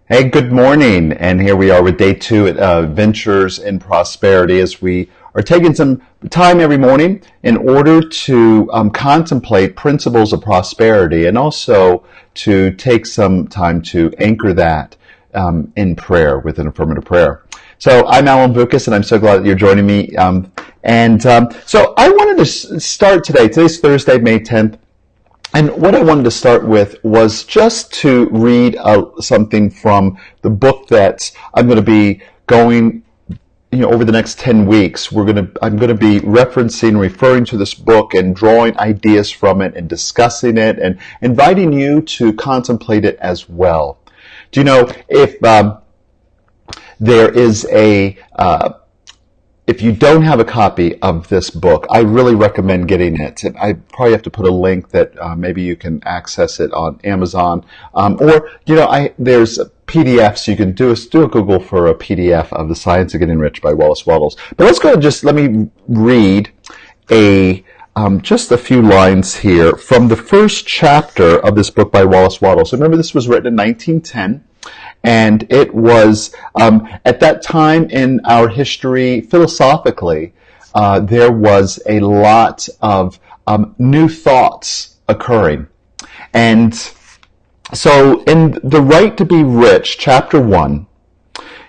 Hey, good morning. And here we are with day two at Ventures in Prosperity as we are taking some time every morning in order to contemplate principles of prosperity and also to take some time to anchor that in prayer with an affirmative prayer. So I'm Alan Vukas, and I'm so glad that you're joining me. So I wanted to start today. Today's Thursday, May 10th. And what I wanted to start with was just to read something from the book that I'm going to be going, over the next 10 weeks. I'm going to be referring to this book and drawing ideas from it and discussing it and inviting you to contemplate it as well. Do you know if there is if you don't have a copy of this book, I really recommend getting it. I probably have to put a link that maybe you can access it on Amazon, or there's PDFs. You can do a Google for a PDF of The Science of Getting Rich by Wattles. But let's go and let me read just a few lines here from the first chapter of this book by Wattles. Remember, this was written in 1910. And it was, at that time in our history, philosophically, there was a lot of new thoughts occurring. And so in The Right to be Rich, chapter 1,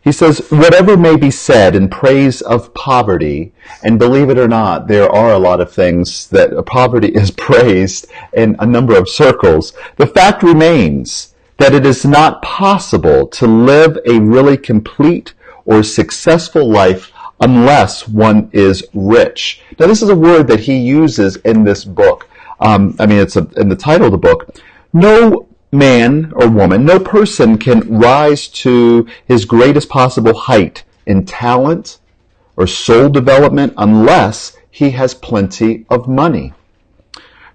he says, whatever may be said in praise of poverty, and believe it or not, there are a lot of things that poverty is praised in a number of circles, the fact remains that it is not possible to live a really complete or successful life unless one is rich. Now, this is a word that he uses in this book. It's in the title of the book. No man or woman, no person can rise to his greatest possible height in talent or soul development unless he has plenty of money.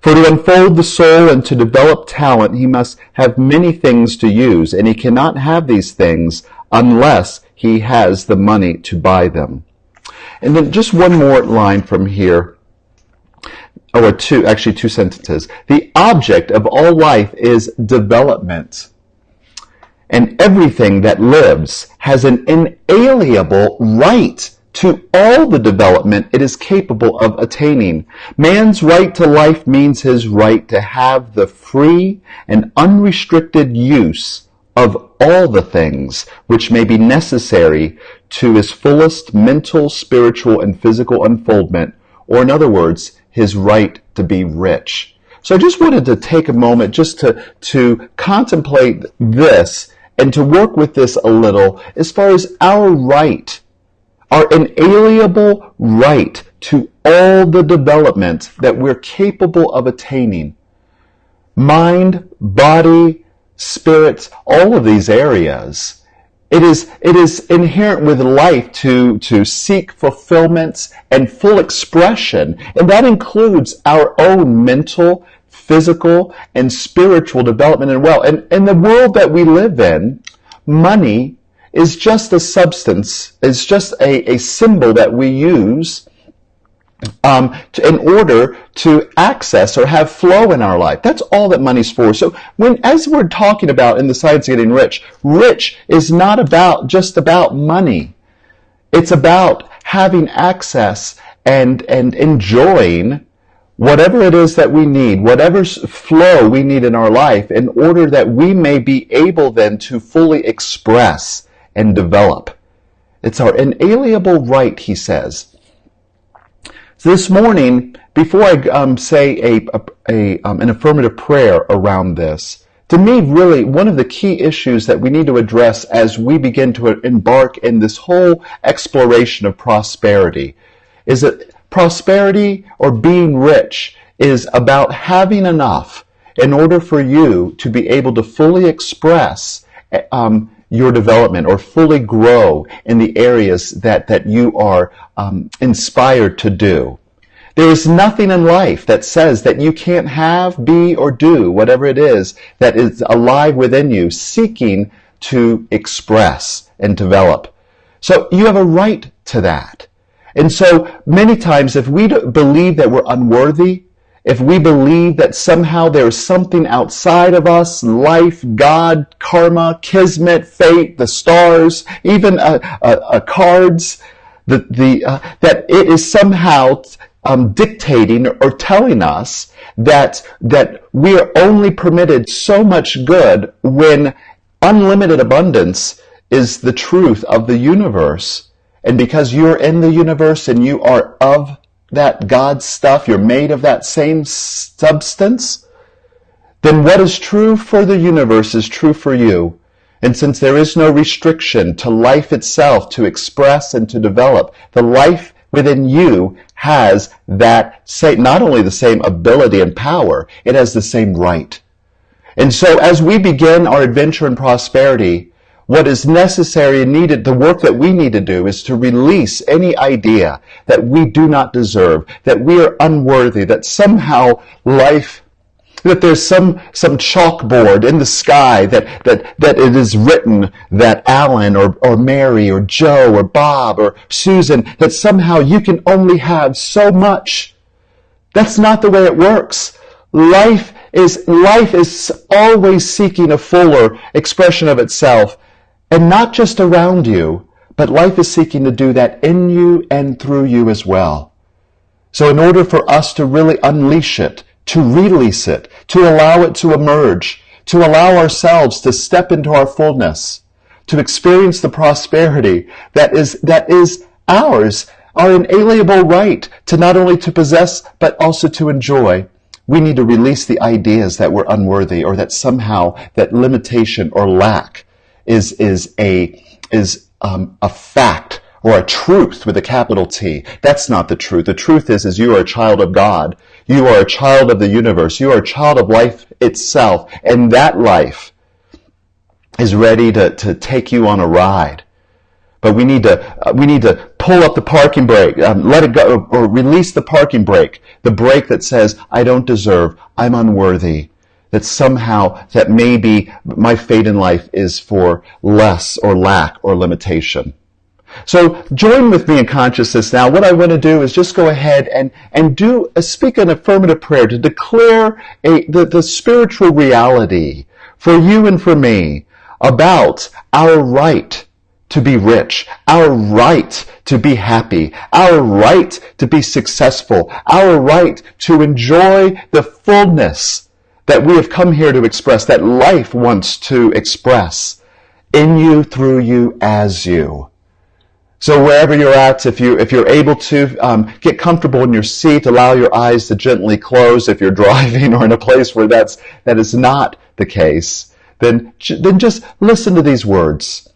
For to unfold the soul and to develop talent, he must have many things to use, and he cannot have these things unless he has the money to buy them. And then just one more line from here, or two sentences. The object of all life is development, and everything that lives has an inalienable right to all the development it is capable of attaining. Man's right to life means his right to have the free and unrestricted use of all the things which may be necessary to his fullest mental, spiritual, and physical unfoldment, or in other words, his right to be rich. So I just wanted to take a moment just to contemplate this and to work with this a little as far as our inalienable right to all the development that we're capable of attaining. Mind, body, spirit, all of these areas. It is inherent with life to seek fulfillment and full expression, and that includes our own mental, physical, and spiritual development and well. And in the world that we live in, money is just a substance, it's just a symbol that we use in order to access or have flow in our life. That's all that money's for. So as we're talking about in The Science of Getting Rich, rich is not just about money. It's about having access and enjoying whatever it is that we need, whatever flow we need in our life in order that we may be able then to fully express and develop. It's our inalienable right, he says. So this morning, before I say an affirmative prayer around this, to me, really, one of the key issues that we need to address as we begin to embark in this whole exploration of prosperity is that prosperity or being rich is about having enough in order for you to be able to fully express your development or fully grow in the areas that you are inspired to do. There is nothing in life that says that you can't have, be, or do whatever it is that is alive within you, seeking to express and develop. So you have a right to that. And so many times if we believe that we're unworthy, if we believe that somehow there is something outside of us, life, God, karma, kismet, fate, the stars, even cards, that it is somehow dictating or telling us that we are only permitted so much good when unlimited abundance is the truth of the universe. And because you're in the universe and you are of that God stuff, you're made of that same substance, then what is true for the universe is true for you. And since there is no restriction to life itself to express and to develop, the life within you has that same, not only the same ability and power, it has the same right. And so as we begin our adventure in prosperity, what is necessary and needed, the work that we need to do is to release any idea that we do not deserve, that we are unworthy, that somehow life, that there's some chalkboard in the sky that it is written that Alan or Mary or Joe or Bob or Susan, that somehow you can only have so much. That's not the way it works. Life is always seeking a fuller expression of itself. And not just around you, but life is seeking to do that in you and through you as well. So in order for us to really unleash it, to release it, to allow it to emerge, to allow ourselves to step into our fullness, to experience the prosperity that is ours, our inalienable right to not only to possess, but also to enjoy, we need to release the ideas that we're unworthy or that somehow that limitation or lack is a fact or a truth with a capital T. That's not the truth. The truth is you are a child of God. You are a child of the universe. You are a child of life itself. And that life is ready to take you on a ride. But we need to pull up the parking brake, let it go, or release the parking brake, the brake that says, I don't deserve, I'm unworthy. That somehow, that maybe my fate in life is for less or lack or limitation. So join with me in consciousness now. What I want to do is just go ahead and speak an affirmative prayer to declare the spiritual reality for you and for me about our right to be rich, our right to be happy, our right to be successful, our right to enjoy the fullness that we have come here to express, that life wants to express in you, through you, as you. So wherever you're at, if you're able to get comfortable in your seat, allow your eyes to gently close. If you're driving or in a place where that is not the case, then just listen to these words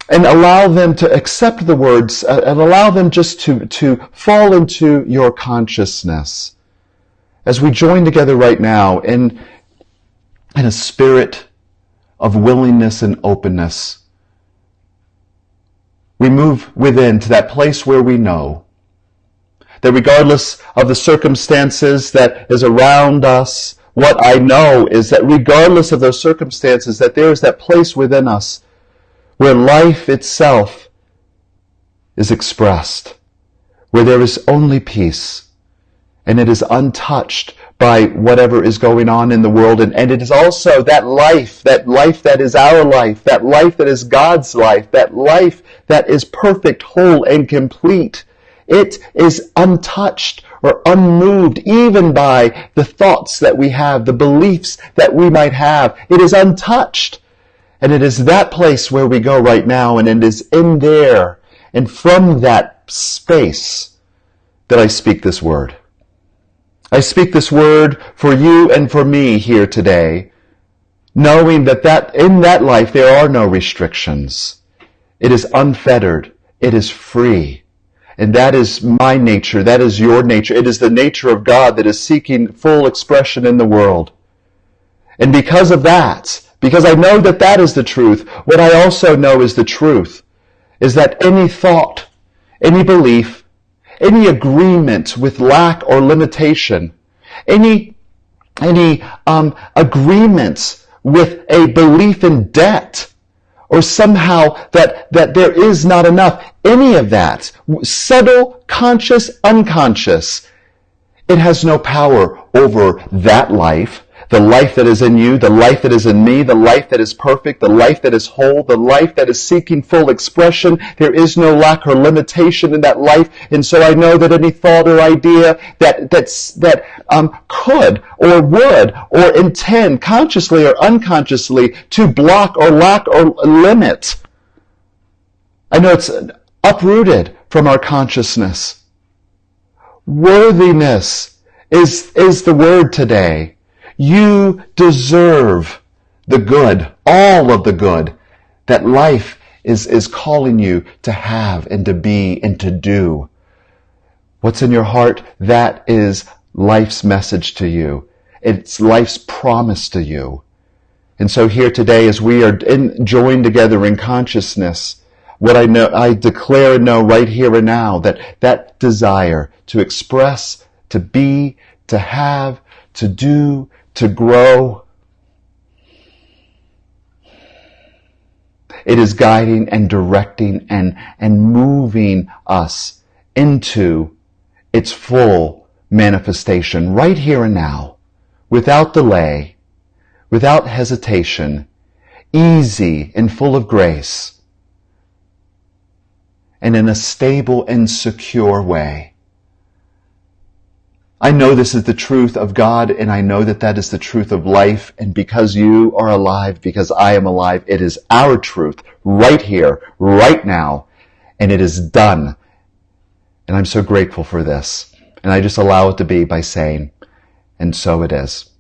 and allow them to accept the words and allow them just to fall into your consciousness. As we join together right now in a spirit of willingness and openness, we move within to that place where we know that regardless of the circumstances that is around us, what I know is that regardless of those circumstances, that there is that place within us where life itself is expressed, where there is only peace. And it is untouched by whatever is going on in the world. And it is also that life that is our life, that life that is God's life, that life that is perfect, whole, and complete. It is untouched or unmoved even by the thoughts that we have, the beliefs that we might have. It is untouched. And it is that place where we go right now, and it is in there and from that space that I speak this word. I speak this word for you and for me here today, knowing that in that life there are no restrictions. It is unfettered. It is free. And that is my nature. That is your nature. It is the nature of God that is seeking full expression in the world. And because of that, because I know that that is the truth, what I also know is the truth, is that any thought, any belief, any agreement with lack or limitation, any agreements with a belief in debt, or somehow that there is not enough, any of that, subtle, conscious, unconscious, It has no power over that life, the life that is in you, the life that is in me, the life that is perfect, the life that is whole, the life that is seeking full expression. There is no lack or limitation in that life. And so I know that any thought or idea that could or would or intend consciously or unconsciously to block or lack or limit, I know it's uprooted from our consciousness. Worthiness is the word today. You deserve the good, all of the good that life is calling you to have and to be and to do. What's in your heart, that is life's message to you. It's life's promise to you. And so here today, as we are joined together in consciousness, what I know, I declare and know right here and now that desire to express, to be, to have, to do, to grow, it is guiding and directing and moving us into its full manifestation right here and now, without delay, without hesitation, easy and full of grace, and in a stable and secure way. I know this is the truth of God, and I know that that is the truth of life. And because you are alive, because I am alive, it is our truth right here, right now, and it is done. And I'm so grateful for this. And I just allow it to be by saying, and so it is.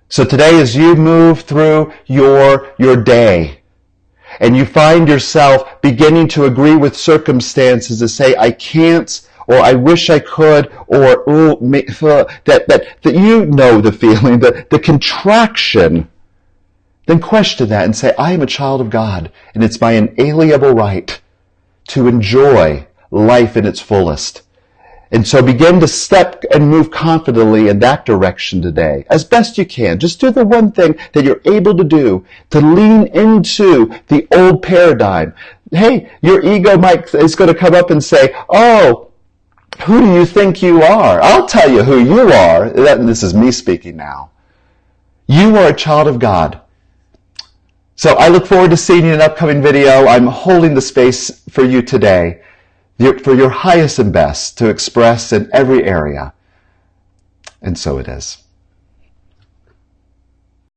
So today, as you move through your day, and you find yourself beginning to agree with circumstances to say, I can't, or I wish I could, or that you know the feeling, the contraction, then question that and say, I am a child of God, and it's my inalienable right to enjoy life in its fullest. And so begin to step and move confidently in that direction today, as best you can. Just do the one thing that you're able to do, to lean into the old paradigm. Hey, your ego is going to come up and say, oh, who do you think you are? I'll tell you who you are. This is me speaking now. You are a child of God. So I look forward to seeing you in an upcoming video. I'm holding the space for you today, for your highest and best to express in every area. And so it is.